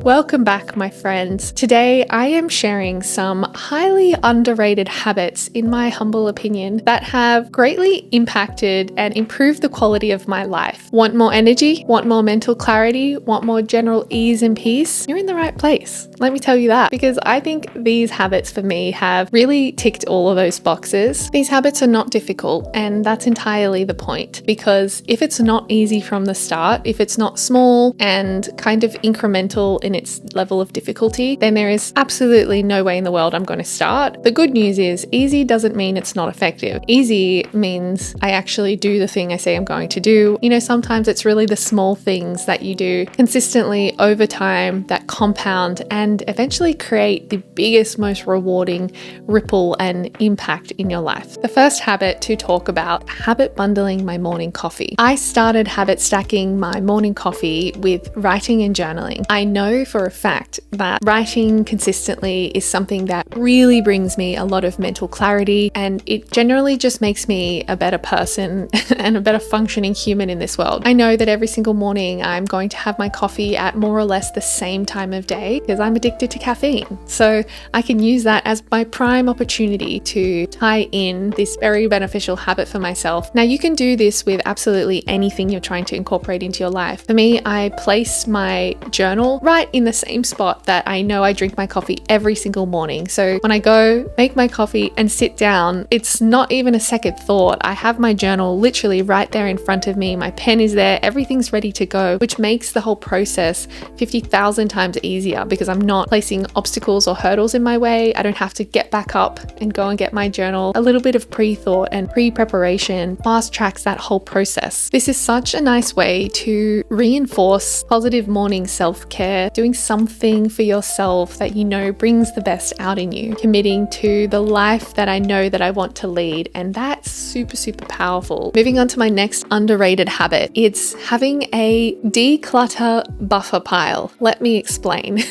Welcome back, my friends. Today I am sharing some highly underrated habits, in my humble opinion, that have greatly impacted and improved the quality of my life. Want more energy? Want more mental clarity? Want more general ease and peace? You're in the right place. Let me tell you that, because I think these habits for me have really ticked all of those boxes. These habits are not difficult, and that's entirely the point, because if it's not easy from the start, if it's not small and kind of incremental in its level of difficulty, then there is absolutely no way in the world I'm going to start. The good news is easy doesn't mean it's not effective. Easy means I actually do the thing I say I'm going to do. Sometimes it's really the small things that you do consistently over time that compound and eventually create the biggest, most rewarding ripple and impact in your life. The first habit to talk about, habit bundling my morning coffee. I started habit stacking my morning coffee with writing and journaling. I know for a fact that writing consistently is something that really brings me a lot of mental clarity, and it generally just makes me a better person and a better functioning human in this world. I know that every single morning I'm going to have my coffee at more or less the same time of day because I'm addicted to caffeine. So I can use that as my prime opportunity to tie in this very beneficial habit for myself. Now, you can do this with absolutely anything you're trying to incorporate into your life. For me, I place my journal right in the same spot that I know I drink my coffee every single morning. So when I go make my coffee and sit down, it's not even a second thought. I have my journal literally right there in front of me. My pen is there, everything's ready to go, which makes the whole process 50,000 times easier because I'm not placing obstacles or hurdles in my way. I don't have to get back up and go and get my journal. A little bit of pre-thought and pre-preparation fast tracks that whole process. This is such a nice way to reinforce positive morning self-care, doing something for yourself that you know brings the best out in you, committing to the life that I know that I want to lead. And that's super, super powerful. Moving on to my next underrated habit, it's having a declutter buffer pile. Let me explain.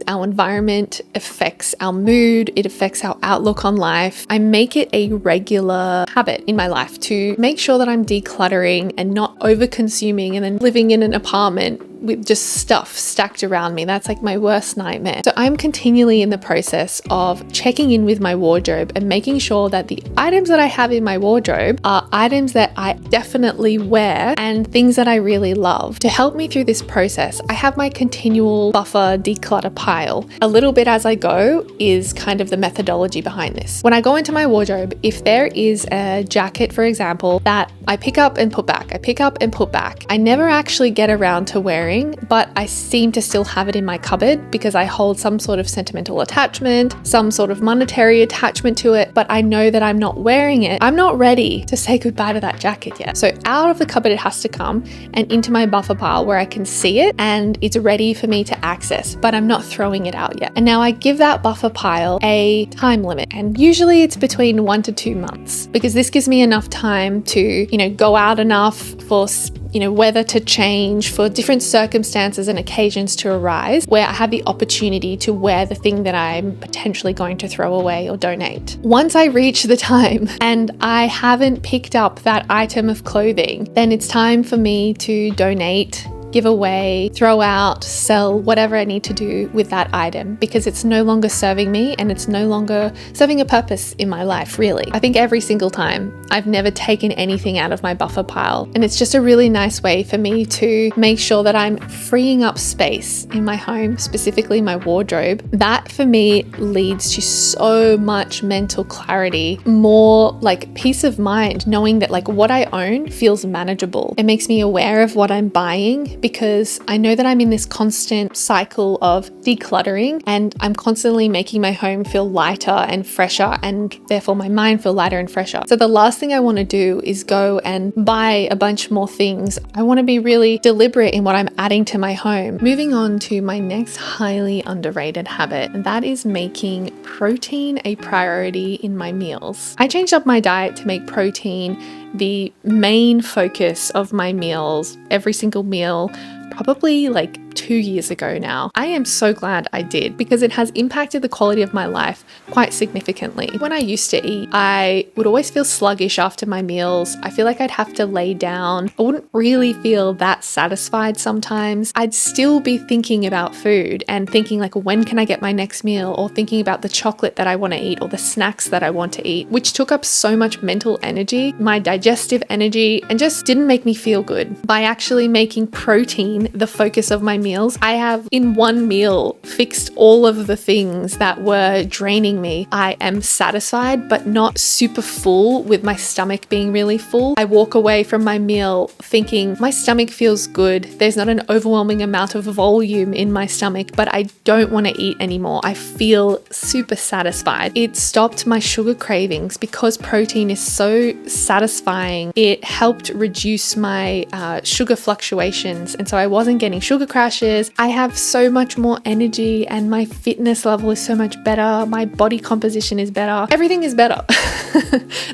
Our environment affects our mood, it affects our outlook on life. I make it a regular habit in my life to make sure that I'm decluttering and not over consuming and then living in an apartment with just stuff stacked around me. That's like my worst nightmare. So I'm continually in the process of checking in with my wardrobe and making sure that the items that I have in my wardrobe are items that I definitely wear and things that I really love. To help me through this process, I have my continual buffer declutter pile. A little bit as I go is kind of the methodology behind this. When I go into my wardrobe, if there is a jacket, for example, that I pick up and put back, I never actually get around to wearing, but I seem to still have it in my cupboard because I hold some sort of sentimental attachment, some sort of monetary attachment to it, but I know that I'm not wearing it. I'm not ready to say goodbye to that jacket yet. So out of the cupboard it has to come and into my buffer pile where I can see it and it's ready for me to access, but I'm not throwing it out yet. And now I give that buffer pile a time limit, and usually it's between 1 to 2 months because this gives me enough time to, go out enough for weather to change, for different circumstances and occasions to arise where I have the opportunity to wear the thing that I'm potentially going to throw away or donate. Once I reach the time and I haven't picked up that item of clothing, then it's time for me to donate, give away, throw out, sell, whatever I need to do with that item because it's no longer serving me and it's no longer serving a purpose in my life, really. I think every single time I've never taken anything out of my buffer pile, and it's just a really nice way for me to make sure that I'm freeing up space in my home, specifically my wardrobe. That for me leads to so much mental clarity, more like peace of mind, knowing that like what I own feels manageable. It makes me aware of what I'm buying because I know that I'm in this constant cycle of decluttering and I'm constantly making my home feel lighter and fresher, and therefore my mind feel lighter and fresher. So the last thing I want to do is go and buy a bunch more things. I want to be really deliberate in what I'm adding to my home. Moving on to my next highly underrated habit, and that is making protein a priority in my meals. I changed up my diet to make protein the main focus of my meals, every single meal, probably like 2 years ago now. I am so glad I did because it has impacted the quality of my life quite significantly. When I used to eat, I would always feel sluggish after my meals. I feel like I'd have to lay down. I wouldn't really feel that satisfied sometimes. I'd still be thinking about food and thinking like, when can I get my next meal? Or thinking about the chocolate that I want to eat or the snacks that I want to eat, which took up so much mental energy, my digestive energy, and just didn't make me feel good. By actually making protein the focus of my meals, I have in one meal fixed all of the things that were draining me. I am satisfied, but not super full with my stomach being really full. I walk away from my meal thinking my stomach feels good. There's not an overwhelming amount of volume in my stomach, but I don't want to eat anymore. I feel super satisfied. It stopped my sugar cravings because protein is so satisfying. It helped reduce my sugar fluctuations, and so I wasn't getting sugar crashes. I have so much more energy and my fitness level is so much better. My body composition is better. Everything is better.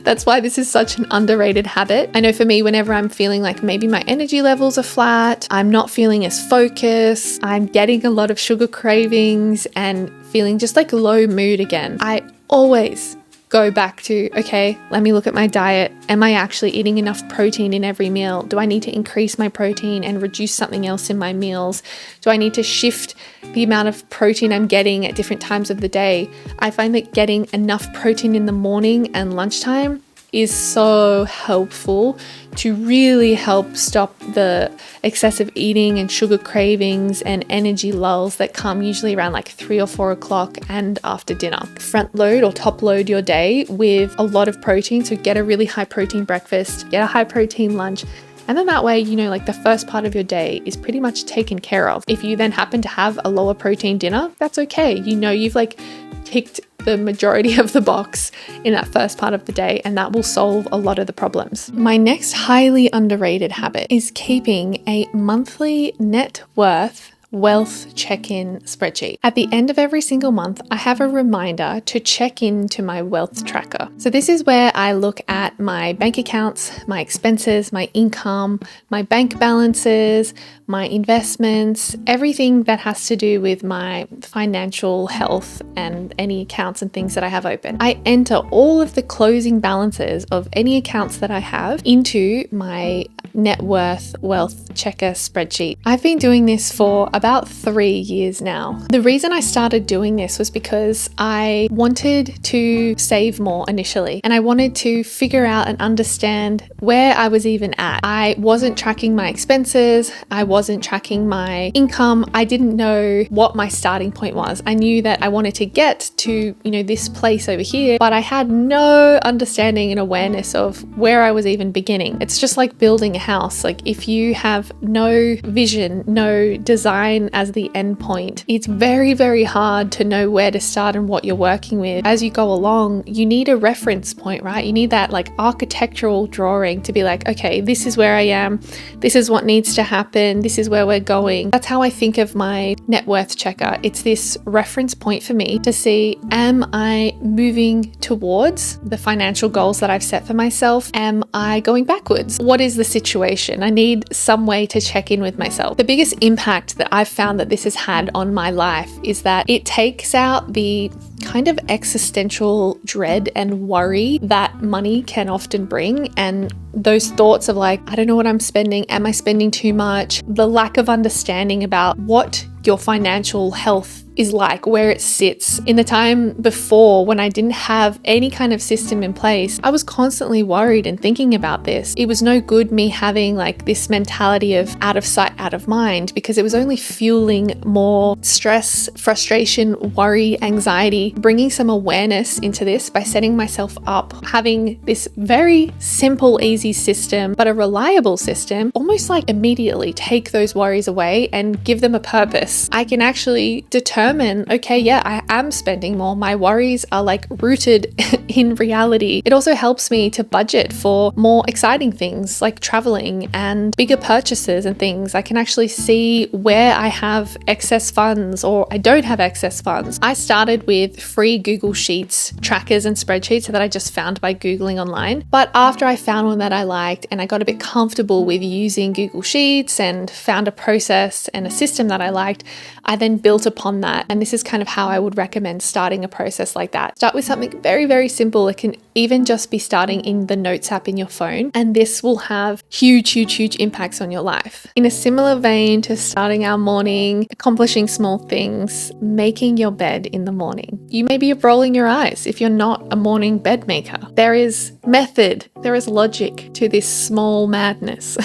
That's why this is such an underrated habit. I know for me, whenever I'm feeling like maybe my energy levels are flat, I'm not feeling as focused, I'm getting a lot of sugar cravings and feeling just like low mood again, I always go back to, okay, let me look at my diet. Am I actually eating enough protein in every meal? Do I need to increase my protein and reduce something else in my meals? Do I need to shift the amount of protein I'm getting at different times of the day? I find that getting enough protein in the morning and lunchtime is so helpful to really help stop the excessive eating and sugar cravings and energy lulls that come usually around like 3 or 4 o'clock and after dinner. Front load or top load your day with a lot of protein. So get a really high protein breakfast, get a high protein lunch. And then that way, you know, like the first part of your day is pretty much taken care of. If you then happen to have a lower protein dinner, that's okay. You know, you've like ticked the majority of the box in that first part of the day, and that will solve a lot of the problems. My next highly underrated habit is keeping a monthly net worth wealth check-in spreadsheet. At the end of every single month, I have a reminder to check into my wealth tracker. So this is where I look at my bank accounts, my expenses, my income, my bank balances, my investments, everything that has to do with my financial health and any accounts and things that I have open. I enter all of the closing balances of any accounts that I have into my net worth wealth checker spreadsheet. I've been doing this for about 3 years now. The reason I started doing this was because I wanted to save more initially, and I wanted to figure out and understand where I was even at. I wasn't tracking my expenses. I wasn't tracking my income. I didn't know what my starting point was. I knew that I wanted to get to, you know, this place over here, but I had no understanding and awareness of where I was even beginning. It's just like building a house. Like if you have no vision, no design as the end point, it's very, very hard to know where to start and what you're working with. As you go along, you need a reference point, right? You need that like architectural drawing to be like, okay, this is where I am. This is what needs to happen. This is where we're going. That's how I think of my net worth checker. It's this reference point for me to see, am I moving towards the financial goals that I've set for myself? Am I going backwards? What is the situation? I need some way to check in with myself. The biggest impact that I've found that this has had on my life is that it takes out the kind of existential dread and worry that money can often bring, and those thoughts of like, I don't know what I'm spending. Am I spending too much? The lack of understanding about what your financial health is like, where it sits. In the time before, when I didn't have any kind of system in place, I was constantly worried and thinking about this. It was no good me having like this mentality of out of sight, out of mind, because it was only fueling more stress, frustration, worry, anxiety. Bringing some awareness into this by setting myself up, having this very simple, easy system, but a reliable system, almost like immediately take those worries away and give them a purpose. I can actually determine, okay, yeah, I am spending more. My worries are like rooted in reality. It also helps me to budget for more exciting things like traveling and bigger purchases and things. I can actually see where I have excess funds or I don't have excess funds. I started with free Google Sheets trackers and spreadsheets that I just found by Googling online. But after I found one that I liked and I got a bit comfortable with using Google Sheets and found a process and a system that I liked, I then built upon that. And this is kind of how I would recommend starting a process like that. Start with something very, very simple. It can even just be starting in the Notes app in your phone, and this will have huge impacts on your life. In a similar vein to starting our morning, accomplishing small things, making your bed in the morning. You may be rolling your eyes if you're not a morning bed maker. There is method, there is logic to this small madness.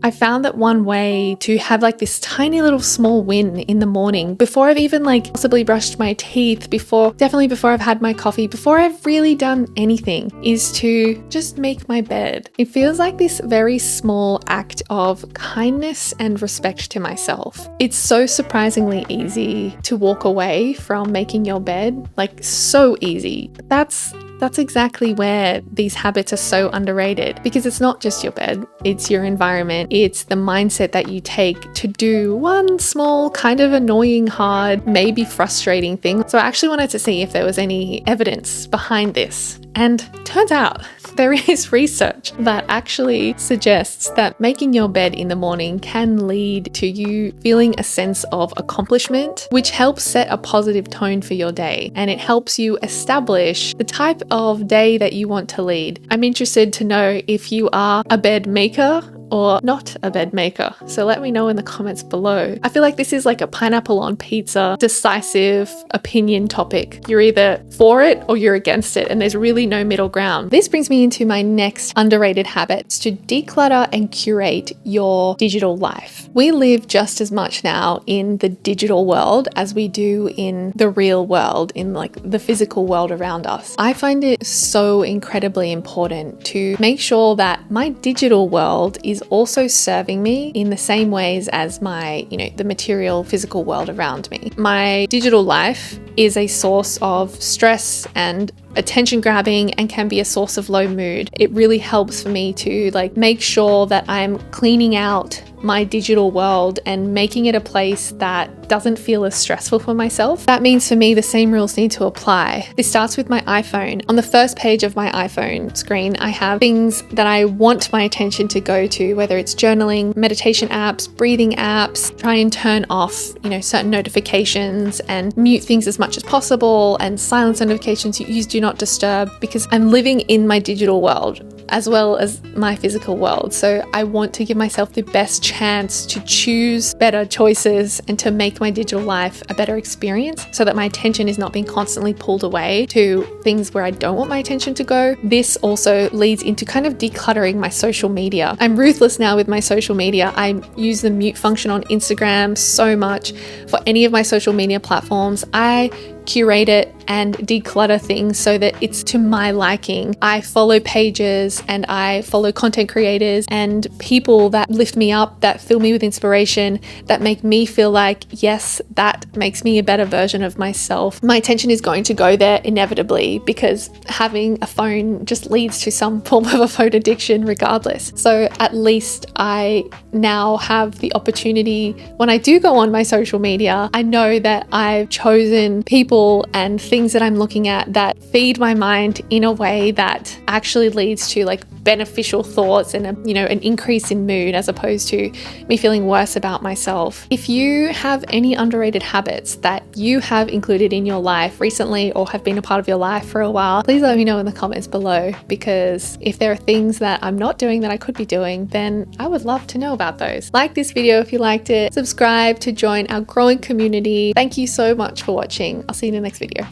I found that one way to have like this tiny little small win in the morning before I've even like possibly brushed my teeth, definitely before I've had my coffee, before I've really done anything, is to just make my bed. It feels like this very small act of kindness and respect to myself. It's so surprisingly easy to walk away from making your bed, like so easy. That's exactly where these habits are so underrated, because it's not just your bed, it's your environment, it's the mindset that you take to do one small, kind of annoying, hard, maybe frustrating thing. So I actually wanted to see if there was any evidence behind this. And turns out there is research that actually suggests that making your bed in the morning can lead to you feeling a sense of accomplishment, which helps set a positive tone for your day. And it helps you establish the type of day that you want to lead. I'm interested to know if you are a bed maker or not a bed maker. So let me know in the comments below. I feel like this is like a pineapple on pizza decisive opinion topic. You're either for it or you're against it, and there's really no middle ground. This brings me into my next underrated habit: it's to declutter and curate your digital life. We live just as much now in the digital world as we do in the real world, in like the physical world around us. I find it so incredibly important to make sure that my digital world is also serving me in the same ways as my, the material physical world around me. My digital life is a source of stress and attention grabbing and can be a source of low mood. It really helps for me to make sure that I'm cleaning out my digital world and making it a place that doesn't feel as stressful for myself. That means for me, the same rules need to apply. This starts with my iPhone. On the first page of my iPhone screen, I have things that I want my attention to go to, whether it's journaling, meditation apps, breathing apps. Try and turn off, certain notifications and mute things as much as possible, and silence notifications. Use do not disturb, because I'm living in my digital world as well as my physical world. So I want to give myself the best chance to choose better choices and to make my digital life a better experience, so that my attention is not being constantly pulled away to things where I don't want my attention to go. This also leads into kind of decluttering my social media. I'm ruthless now with my social media. I use the mute function on Instagram so much. For any of my social media platforms, I curate it and declutter things so that it's to my liking. I follow pages and I follow content creators and people that lift me up, that fill me with inspiration, that make me feel like, yes, that makes me a better version of myself. My attention is going to go there inevitably, because having a phone just leads to some form of a phone addiction regardless. So at least I now have the opportunity, when I do go on my social media, I know that I've chosen people and things that I'm looking at that feed my mind in a way that actually leads to beneficial thoughts and an increase in mood, as opposed to me feeling worse about myself. If you have any underrated habits that you have included in your life recently or have been a part of your life for a while, please let me know in the comments below, because if there are things that I'm not doing that I could be doing, then I would love to know about those. Like this video if you liked it, subscribe to join our growing community. Thank you so much for watching. I'll see you in the next video.